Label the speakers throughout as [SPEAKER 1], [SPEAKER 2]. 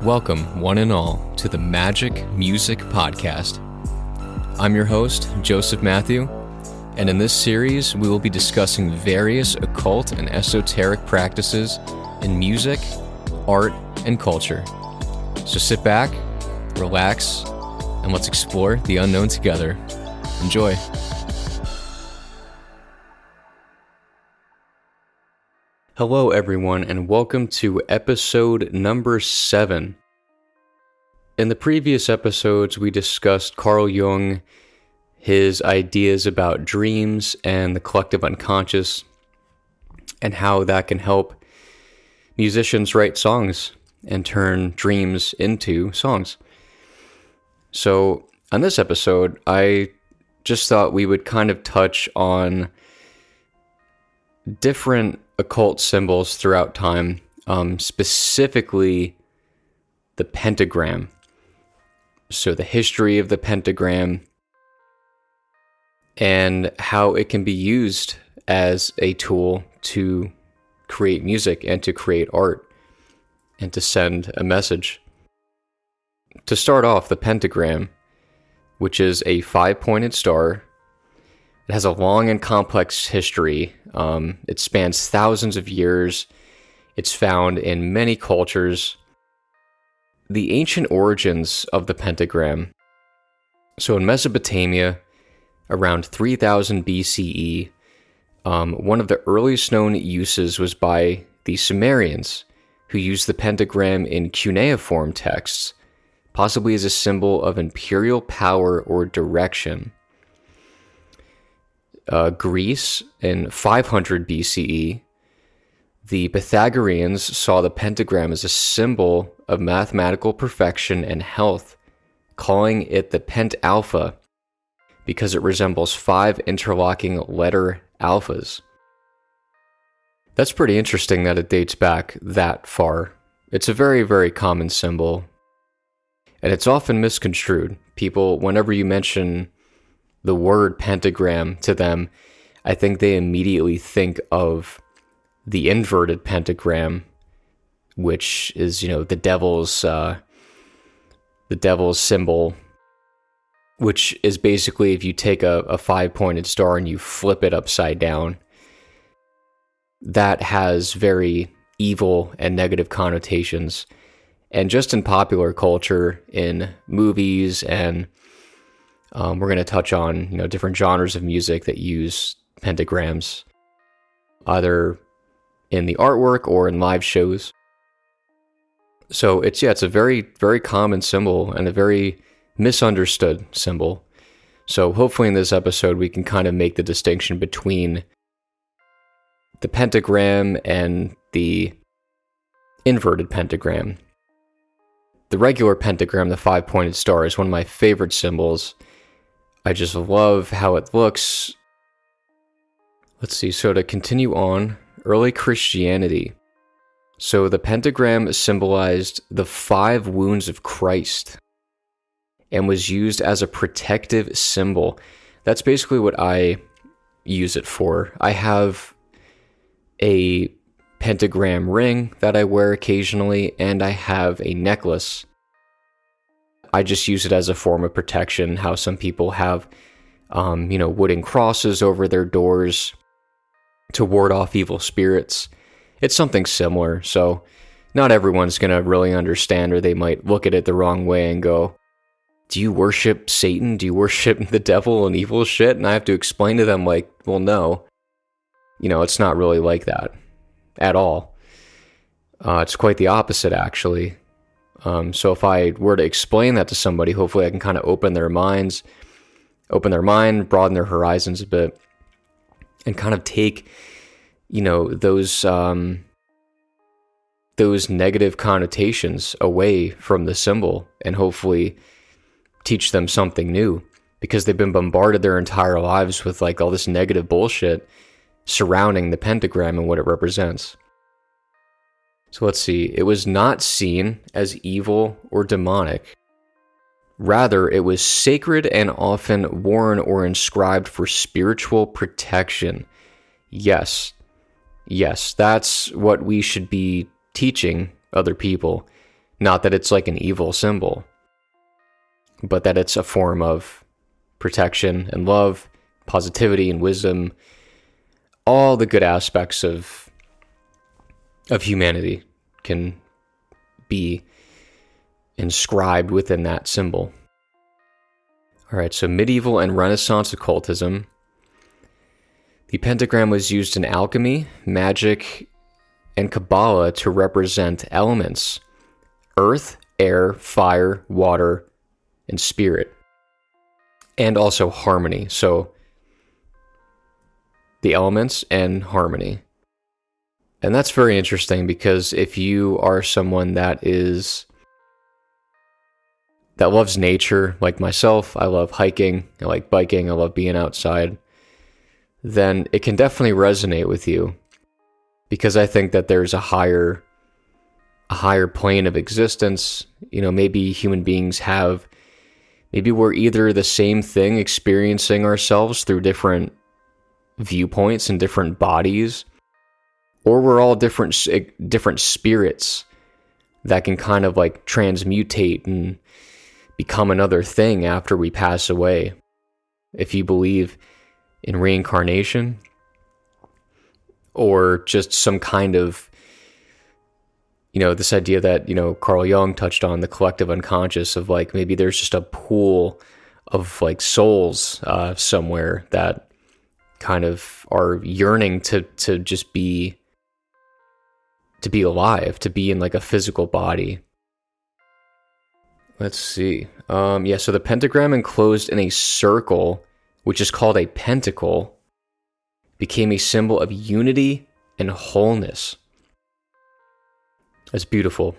[SPEAKER 1] Welcome, one and all, to the Magic Music Podcast. I'm your host, Joseph Matthew, and in this series, we will be discussing various occult and esoteric practices in music, art, and culture. So sit back, relax, and let's explore the unknown together. Enjoy. Hello, everyone, and welcome to episode number 7. In the previous episodes, we discussed Carl Jung, his ideas about dreams and the collective unconscious, and how that can help musicians write songs and turn dreams into songs. So, on this episode, I just thought we would kind of touch on different occult symbols throughout time, specifically the pentagram. So the history of the pentagram and how it can be used as a tool to create music and to create art and to send a message. To start off, the pentagram, which is a 5-pointed star. It has a long and complex history. It spans thousands of years. It's found in many cultures. The ancient origins of the pentagram. So in Mesopotamia, around 3000 BCE, one of the earliest known uses was by the Sumerians, who used the pentagram in cuneiform texts, possibly as a symbol of imperial power or direction. Greece, in 500 BCE, the Pythagoreans saw the pentagram as a symbol of mathematical perfection and health, calling it the pentalpha because it resembles 5 interlocking letter alphas. That's pretty interesting that it dates back that far. It's a very, very common symbol, and it's often misconstrued. People, whenever you mention the word pentagram to them, I think they immediately think of the inverted pentagram, which is, the devil's symbol, which is basically if you take a 5-pointed star and you flip it upside down. That has very evil and negative connotations. And just in popular culture, in movies, and we're going to touch on, different genres of music that use pentagrams, either in the artwork or in live shows. So it's a very, very common symbol and a very misunderstood symbol. So hopefully in this episode we can kind of make the distinction between the pentagram and the inverted pentagram. The regular pentagram, the 5-pointed star, is one of my favorite symbols. I just love how it looks. Let's see, so to continue on, early Christianity. So the pentagram symbolized the 5 wounds of Christ and was used as a protective symbol. That's basically what I use it for. I have a pentagram ring that I wear occasionally, and I have a necklace. I just use it as a form of protection, how some people have, wooden crosses over their doors to ward off evil spirits. It's something similar, so not everyone's going to really understand, or they might look at it the wrong way and go, do you worship Satan? Do you worship the devil and evil shit? And I have to explain to them, well, no. It's not really like that at all. It's quite the opposite, actually. So if I were to explain that to somebody, hopefully I can kind of open their mind, broaden their horizons a bit, and kind of take, those negative connotations away from the symbol and hopefully teach them something new, because they've been bombarded their entire lives with all this negative bullshit surrounding the pentagram and what it represents. So let's see, it was not seen as evil or demonic. Rather, it was sacred and often worn or inscribed for spiritual protection. Yes, that's what we should be teaching other people. Not that it's like an evil symbol, but that it's a form of protection and love, positivity and wisdom, all the good aspects of humanity can be inscribed within that symbol. All right, so medieval and Renaissance occultism. The pentagram was used in alchemy, magic, and Kabbalah to represent elements: earth, air, fire, water, and spirit. And also harmony. So the elements and harmony. And that's very interesting, because if you are someone that loves nature, like myself, I love hiking, I like biking, I love being outside, then it can definitely resonate with you, because I think that there's a higher plane of existence. Maybe human beings maybe we're either the same thing, experiencing ourselves through different viewpoints and different bodies, or we're all different spirits that can kind of like transmutate and become another thing after we pass away. If you believe in reincarnation, or just some kind of, this idea that, Carl Jung touched on, the collective unconscious, of like maybe there's just a pool of like souls somewhere that kind of are yearning to just be alive, to be in like a physical body. Let's see. So the pentagram enclosed in a circle, which is called a pentacle, became a symbol of unity and wholeness. That's beautiful.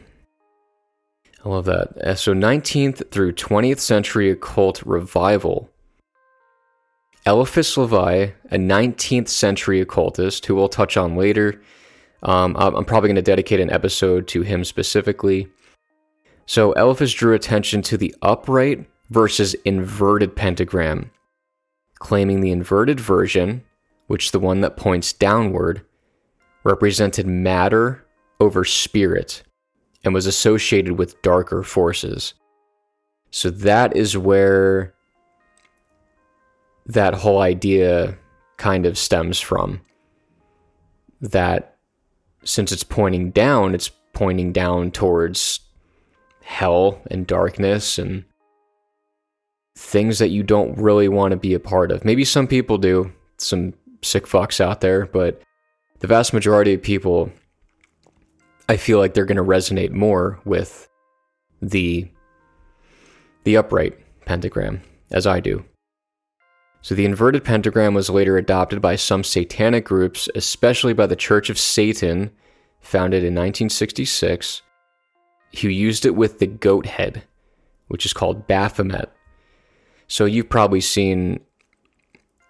[SPEAKER 1] I love that. So 19th through 20th century occult revival. Eliphas Levi, a 19th century occultist who we'll touch on later. I'm probably going to dedicate an episode to him specifically. So Eliphas drew attention to the upright versus inverted pentagram, claiming the inverted version, which the one that points downward, represented matter over spirit and was associated with darker forces. So that is where that whole idea kind of stems from. That since it's pointing down towards hell and darkness and things that you don't really want to be a part of. Maybe some people do, some sick fucks out there, but the vast majority of people, I feel like they're going to resonate more with the upright pentagram, as I do. So the inverted pentagram was later adopted by some satanic groups, especially by the Church of Satan, founded in 1966, who used it with the goat head, which is called Baphomet. So you've probably seen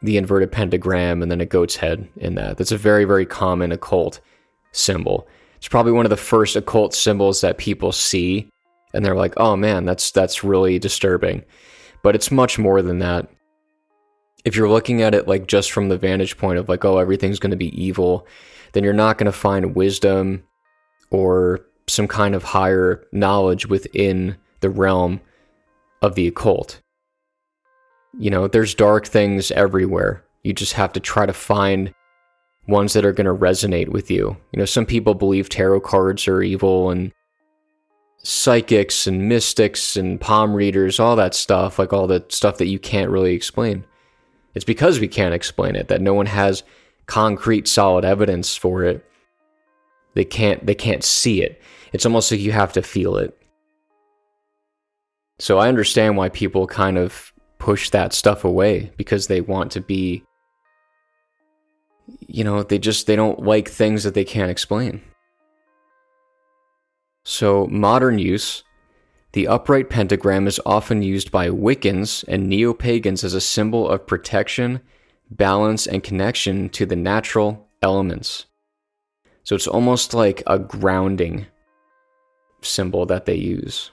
[SPEAKER 1] the inverted pentagram and then a goat's head in that. That's a very, very common occult symbol. It's probably one of the first occult symbols that people see, and they're like, oh man, that's really disturbing. But it's much more than that. If you're looking at it like just from the vantage point of like, oh, everything's going to be evil, then you're not going to find wisdom or some kind of higher knowledge within the realm of the occult. There's dark things everywhere. You just have to try to find ones that are going to resonate with you. Some people believe tarot cards are evil, and psychics and mystics and palm readers, all that stuff, like all the stuff that you can't really explain. It's because we can't explain it, that no one has concrete, solid evidence for it. They can't see it. It's almost like you have to feel it. So I understand why people kind of push that stuff away, because they want to be, they don't like things that they can't explain. So modern use, the upright pentagram is often used by Wiccans and neo-pagans as a symbol of protection, balance, and connection to the natural elements. So it's almost like a grounding symbol that they use.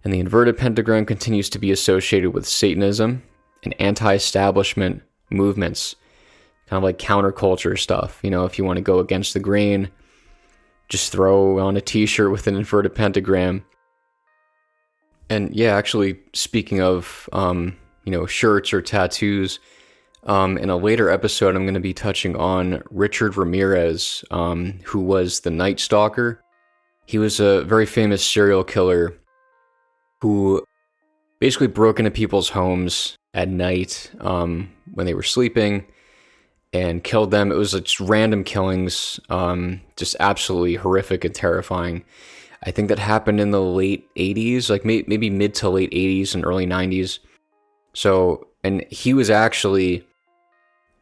[SPEAKER 1] And the inverted pentagram continues to be associated with Satanism and anti-establishment movements, kind of like counterculture stuff. If you want to go against the grain, just throw on a t-shirt with an inverted pentagram. And yeah, actually, speaking of, shirts or tattoos, in a later episode, I'm going to be touching on Richard Ramirez, who was the Night Stalker. He was a very famous serial killer who basically broke into people's homes at night when they were sleeping and killed them. It was just random killings, just absolutely horrific and terrifying. I think that happened in the late 80s, like maybe mid to late 80s and early 90s. So, and he was actually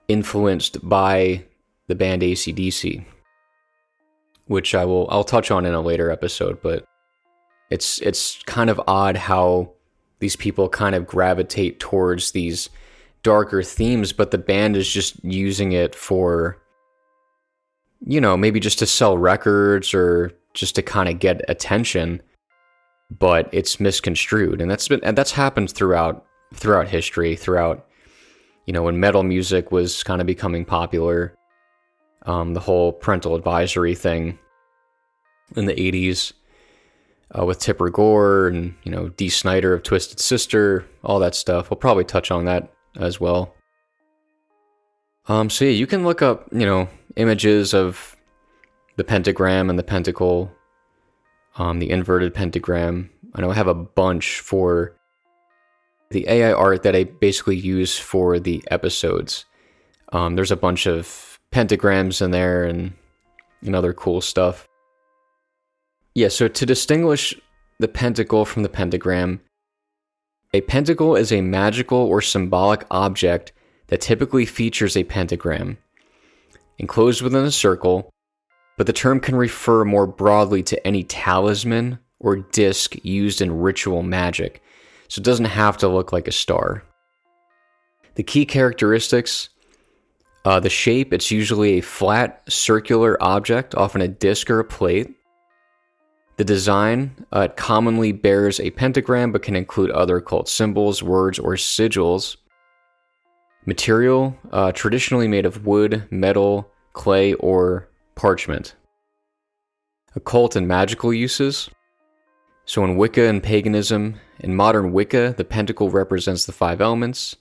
[SPEAKER 1] influenced by the band AC/DC, which I'll touch on in a later episode, but it's kind of odd how these people kind of gravitate towards these darker themes, but the band is just using it for, maybe just to sell records or just to kind of get attention, but it's misconstrued. And that's happened throughout history, when metal music was kind of becoming popular, the whole parental advisory thing in the 80s, with Tipper Gore and, Dee Snider of Twisted Sister, all that stuff. We'll probably touch on that as well. So yeah, you can look up, images of the pentagram and the pentacle, the inverted pentagram. I know I have a bunch for the AI art that I basically use for the episodes. There's a bunch of pentagrams in there and other cool stuff. Yeah, so to distinguish the pentacle from the pentagram, a pentacle is a magical or symbolic object that typically features a pentagram, enclosed within a circle, but the term can refer more broadly to any talisman or disc used in ritual magic, so it doesn't have to look like a star. The key characteristics, the shape, it's usually a flat, circular object, often a disc or a plate. The design, it commonly bears a pentagram but can include other occult symbols, words, or sigils. Material, traditionally made of wood, metal, clay, or parchment. Occult and magical uses. So in Wicca and paganism, in modern Wicca, the pentacle represents the 5 elements.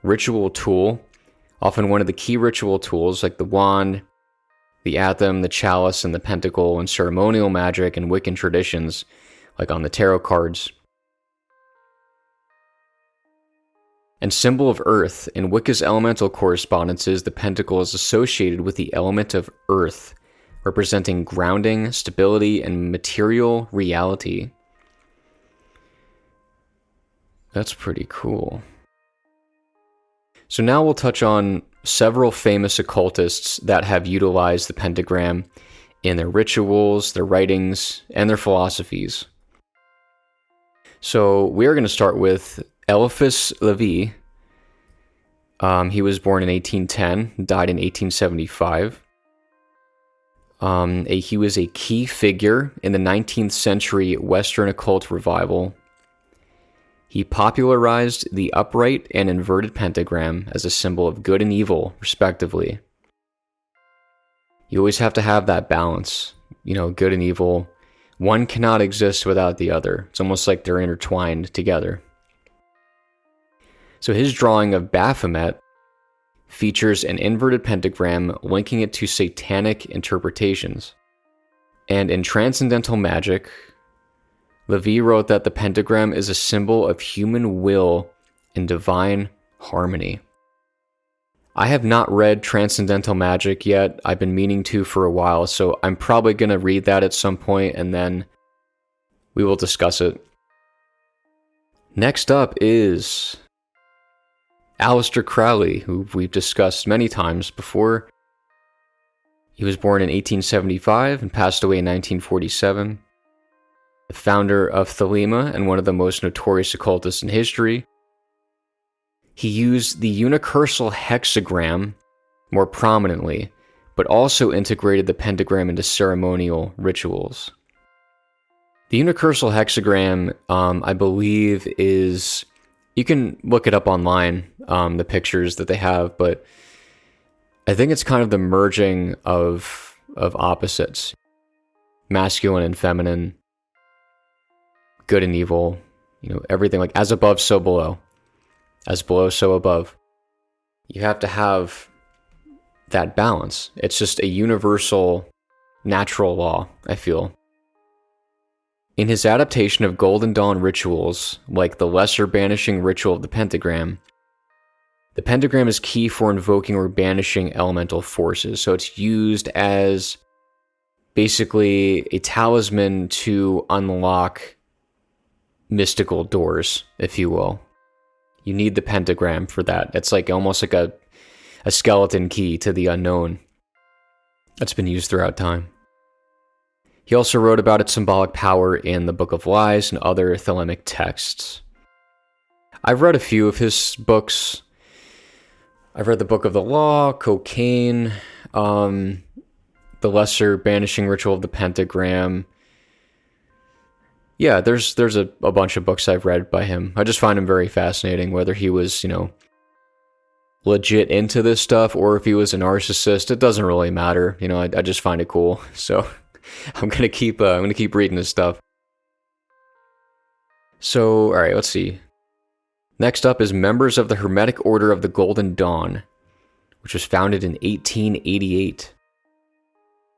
[SPEAKER 1] Ritual tool, often one of the key ritual tools like the wand, the atham, the chalice, and the pentacle in ceremonial magic and Wiccan traditions, like on the tarot cards. And symbol of earth, in Wicca's elemental correspondences, the pentacle is associated with the element of earth, representing grounding, stability, and material reality. That's pretty cool. So now we'll touch on several famous occultists that have utilized the pentagram in their rituals, their writings, and their philosophies. So we are going to start with Eliphas Levi. He was born in 1810, died in 1875. He was a key figure in the 19th century Western occult revival. He popularized the upright and inverted pentagram as a symbol of good and evil, respectively. You always have to have that balance, good and evil. One cannot exist without the other. It's almost like they're intertwined together. So his drawing of Baphomet features an inverted pentagram linking it to satanic interpretations. And in Transcendental Magic, Levi wrote that the pentagram is a symbol of human will and divine harmony. I have not read Transcendental Magic yet. I've been meaning to for a while, so I'm probably going to read that at some point and then we will discuss it. Next up is Aleister Crowley, who we've discussed many times before. He was born in 1875 and passed away in 1947. The founder of Thelema and one of the most notorious occultists in history. He used the unicursal hexagram more prominently, but also integrated the pentagram into ceremonial rituals. The unicursal hexagram, I believe, is... You can look it up online, the pictures that they have, but I think it's kind of the merging of of opposites. Masculine and feminine, good and evil, everything like as above, so below. As below, so above. You have to have that balance. It's just a universal, natural law, I feel. In his adaptation of Golden Dawn rituals, like the lesser banishing ritual of the Pentagram is key for invoking or banishing elemental forces. So it's used as basically a talisman to unlock mystical doors, if you will. You need the pentagram for that. It's like almost like a skeleton key to the unknown that's been used throughout time. He also wrote about its symbolic power in the Book of Lies and other Thelemic texts. I've read a few of his books. I've read the Book of the Law, Cocaine, the Lesser Banishing Ritual of the Pentagram. Yeah, there's a bunch of books I've read by him. I just find him very fascinating, whether he was, legit into this stuff or if he was a narcissist. It doesn't really matter. I just find it cool. So I'm gonna keep reading this stuff. So, all right, let's see. Next up is members of the Hermetic Order of the Golden Dawn, which was founded in 1888.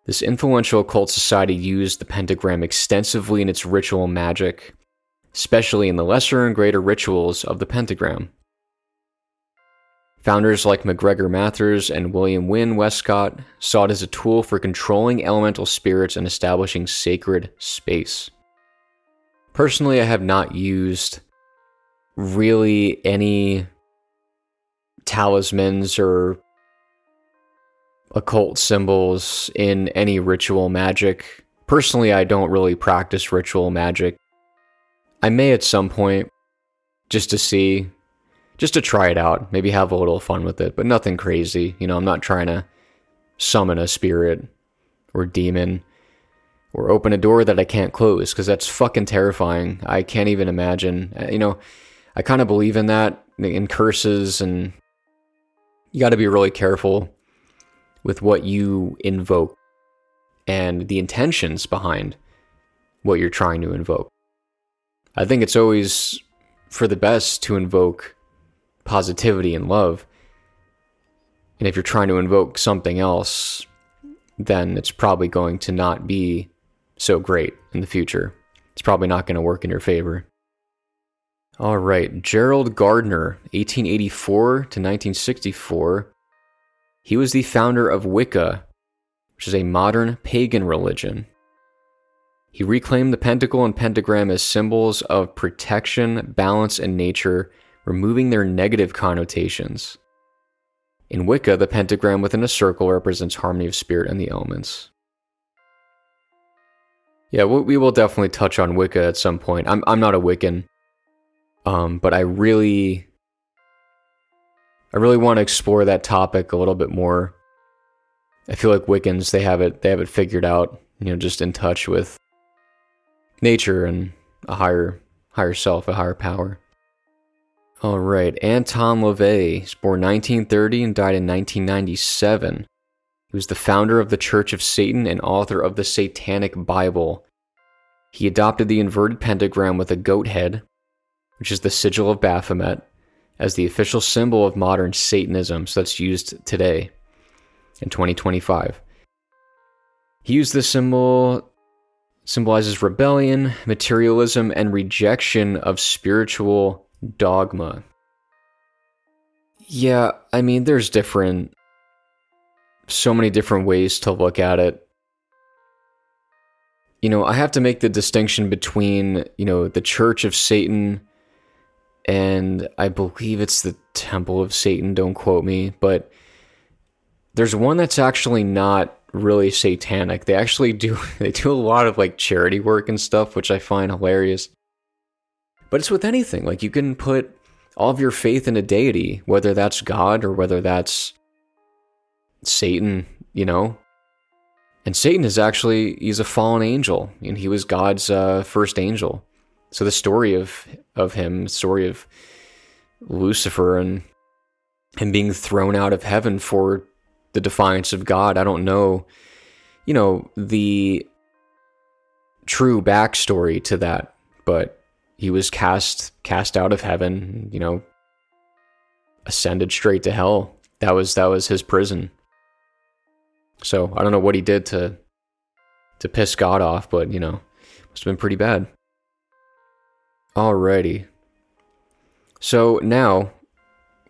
[SPEAKER 1] This influential occult society used the pentagram extensively in its ritual magic, especially in the lesser and greater rituals of the pentagram. Founders like MacGregor Mathers and William Wynne Westcott saw it as a tool for controlling elemental spirits and establishing sacred space. Personally, I have not used really any talismans or occult symbols in any ritual magic. Personally, I don't really practice ritual magic. I may at some point, just to try it out, maybe have a little fun with it, but nothing crazy. I'm not trying to summon a spirit or demon or open a door that I can't close, because that's fucking terrifying. I can't even imagine. I kind of believe in that, in curses, and you got to be really careful with what you invoke and the intentions behind what you're trying to invoke. I think it's always for the best to invoke positivity and love. And if you're trying to invoke something else, then it's probably going to not be so great in the future. It's probably not going to work in your favor. All right, Gerald Gardner, 1884 to 1964. He was the founder of Wicca, which is a modern pagan religion. He reclaimed the pentacle and pentagram as symbols of protection, balance, and nature, removing their negative connotations. In Wicca, the pentagram within a circle represents harmony of spirit and the elements. Yeah, we will definitely touch on Wicca at some point. I'm not a Wiccan, but I really want to explore that topic a little bit more. I feel like Wiccans, they have it figured out, just in touch with nature and a higher self, a higher power. All right, Anton LaVey, was born 1930 and died in 1997. He was the founder of the Church of Satan and author of the Satanic Bible. He adopted the inverted pentagram with a goat head, which is the sigil of Baphomet, as the official symbol of modern Satanism, so that's used today, in 2025. He used this symbol, symbolizes rebellion, materialism, and rejection of spiritual dogma. Yeah, there's so many different ways to look at it. I have to make the distinction between, the Church of Satan and I believe it's the Temple of Satan, don't quote me, but there's one that's actually not really satanic. They actually do a lot of charity work and stuff, which I find hilarious. But it's with anything. You can put all of your faith in a deity, whether that's God or whether that's Satan, And Satan he's a fallen angel, and he was God's first angel. So the story of him, the story of Lucifer and him being thrown out of heaven for the defiance of God, I don't know. the true backstory to that, but he was cast out of heaven, ascended straight to hell. That was his prison. So I don't know what he did to piss God off, but must have been pretty bad. Alrighty. So now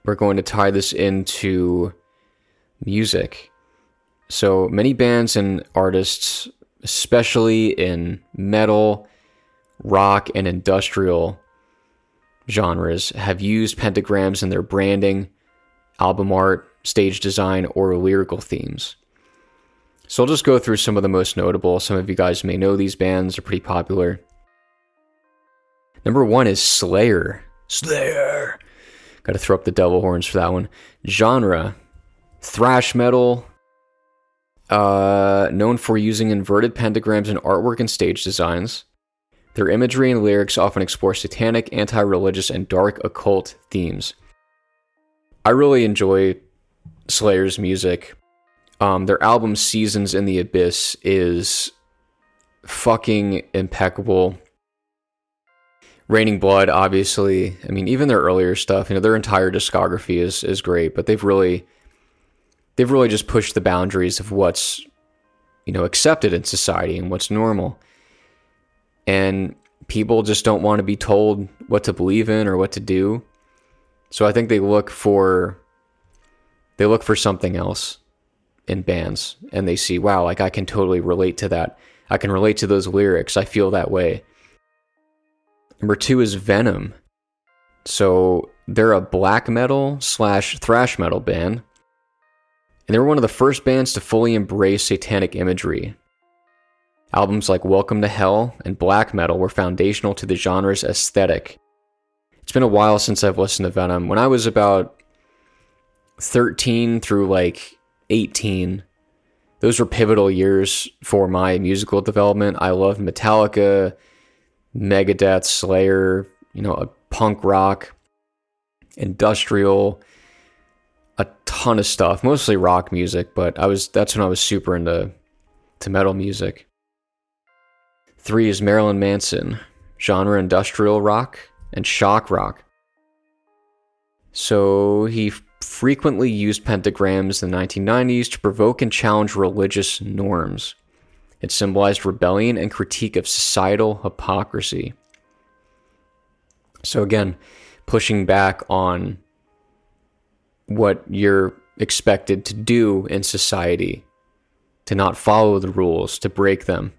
[SPEAKER 1] we're going to tie this into music. So many bands and artists, especially in metal, rock, and industrial genres, have used pentagrams in their branding, album art, stage design, or lyrical themes. So I'll just go through some of the most notable. Some of you guys may know these bands, are pretty popular. Number 1 is Slayer. Slayer! Gotta throw up the devil horns for that one. Genre: thrash metal, known for using inverted pentagrams in artwork and stage designs. Their imagery and lyrics often explore satanic, anti-religious, and dark occult themes. I really enjoy Slayer's music. Their album Seasons in the Abyss is fucking impeccable. Raining Blood, obviously. I mean, even their earlier stuff, their entire discography is great, but they've really just pushed the boundaries of what's, accepted in society and what's normal. And people just don't want to be told what to believe in or what to do. So I think they look for something else in bands, and they see, wow, like I can totally relate to that. I can relate to those lyrics. I feel that way. Number 2 is Venom. So they're a black metal / thrash metal band, and they were one of the first bands to fully embrace satanic imagery. Albums like Welcome to Hell and Black Metal were foundational to the genre's aesthetic. It's been a while since I've listened to Venom. When I was about 13 through 18, those were pivotal years for my musical development. I loved Metallica, Megadeth, Slayer, punk rock, industrial, a ton of stuff, mostly rock music, but that's when I was super into metal music. 3 is Marilyn Manson, genre industrial rock and shock rock. So he frequently used pentagrams in the 1990s to provoke and challenge religious norms. It symbolized rebellion and critique of societal hypocrisy. So again, pushing back on what you're expected to do in society, to not follow the rules, to break them.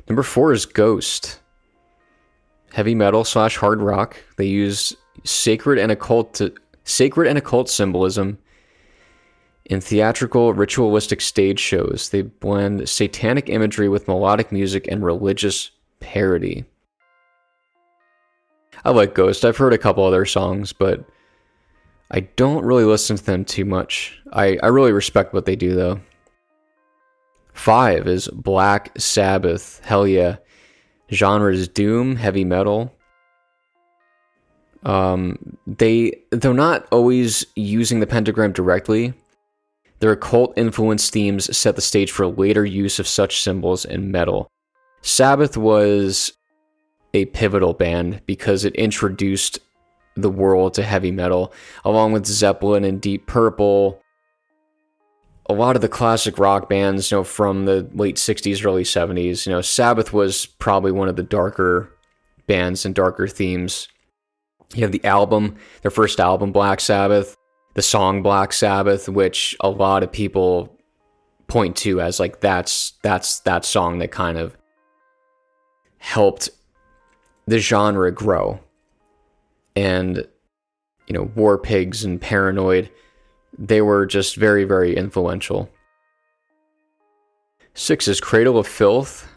[SPEAKER 1] Number 4 is Ghost. Heavy metal / hard rock. They use sacred and occult symbolism in theatrical, ritualistic stage shows. They blend satanic imagery with melodic music and religious parody. I like Ghost. I've heard a couple other songs, but I don't really listen to them too much. I really respect what they do, though. 5 is Black Sabbath. Hell yeah. Genre is doom, heavy metal. They're not always using the pentagram directly. Their occult-influenced themes set the stage for later use of such symbols in metal. Sabbath was a pivotal band because it introduced the world to heavy metal, along with Zeppelin and Deep Purple. A lot of the classic rock bands, from the late 60s, early 70s, Sabbath was probably one of the darker bands and darker themes. You have the album, their first album, Black Sabbath, the song Black Sabbath, which a lot of people point to as that's that song that kind of helped the genre grow. And, War Pigs and Paranoid, they were just very, very influential. 6 is Cradle of Filth.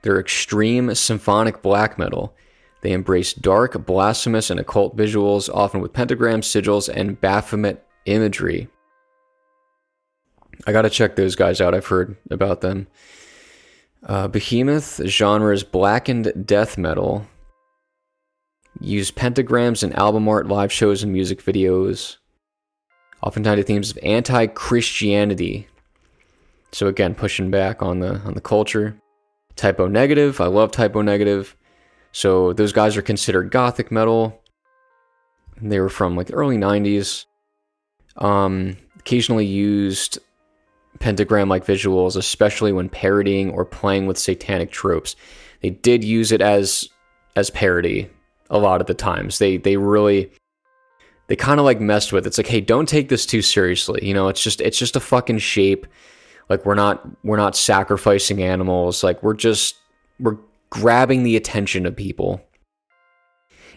[SPEAKER 1] They're extreme symphonic black metal. They embrace dark, blasphemous, and occult visuals, often with pentagrams, sigils, and Baphomet imagery. I gotta check those guys out. I've heard about them. Behemoth, genre is blackened death metal. Use pentagrams in album art, live shows, and music videos. Often tied to themes of anti-Christianity. So again, pushing back on the culture. Typo Negative, I love Typo Negative. So those guys are considered gothic metal. They were from like the early 90s. Occasionally used pentagram-like visuals, especially when parodying or playing with satanic tropes. They did use it as parody a lot of the times. They kind of like messed with it. It's like, hey, don't take this too seriously. You know, it's just a fucking shape. Like we're not sacrificing animals. Like we're grabbing the attention of people.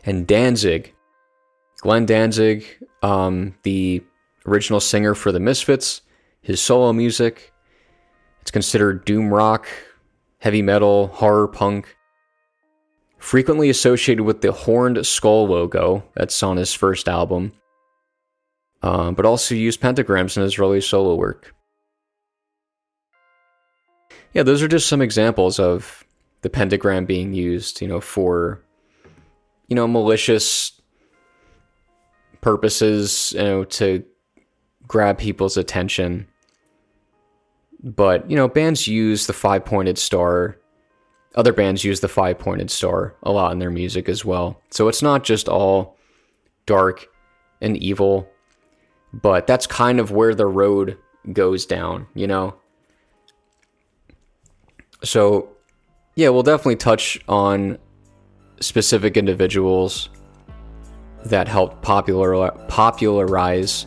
[SPEAKER 1] And Glenn Danzig, the original singer for the Misfits, his solo music, it's considered doom rock, heavy metal, horror punk, frequently associated with the horned skull logo that's on his first album, but also used pentagrams in his early solo work. Yeah, those are just some examples of the pentagram being used, for, malicious purposes, to grab people's attention. But, bands use the 5-pointed star. Other bands use the 5-pointed star a lot in their music as well. So it's not just all dark and evil, but that's kind of where the road goes down, So, yeah, we'll definitely touch on specific individuals that helped popularize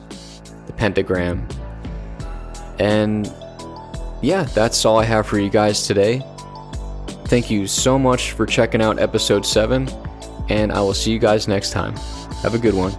[SPEAKER 1] the pentagram. And yeah, that's all I have for you guys today. Thank you so much for checking out episode 7, and I will see you guys next time. Have a good one.